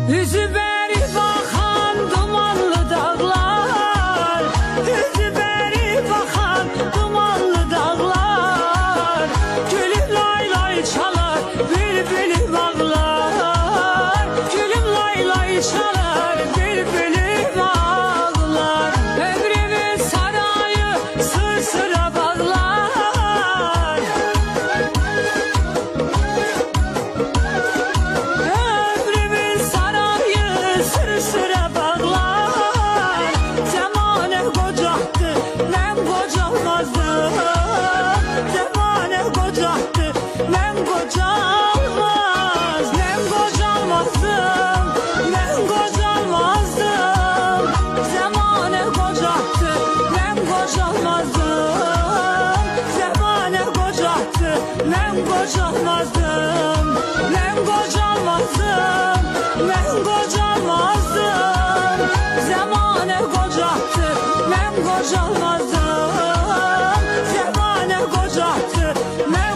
Üzü beri bakan dumanlı dağlar, üzü beri bakan dumanlı dağlar. Gülüm lay lay çalar, bülbülüm ağlar. Gülüm lay lay çalar, bülbülüm ağlar. Ömrümün sarayı sır sıra bağlar. Ömrümün sarayı sır sıra bağlar. Zamane kocaktı, ben kocalmazdım. Zamane kocaktı, ben kocalmaz. Ben kocalmazdım, ben kocalmazdım. Zamane kocaktı, ben kocalmazdım. Zamane kocaktı, ben kocalmazdım. Ben kocalmazdım, ben kocalmazdım. Zamane kocaktı, ben kocalmazdım. Zamane kocaktı, ben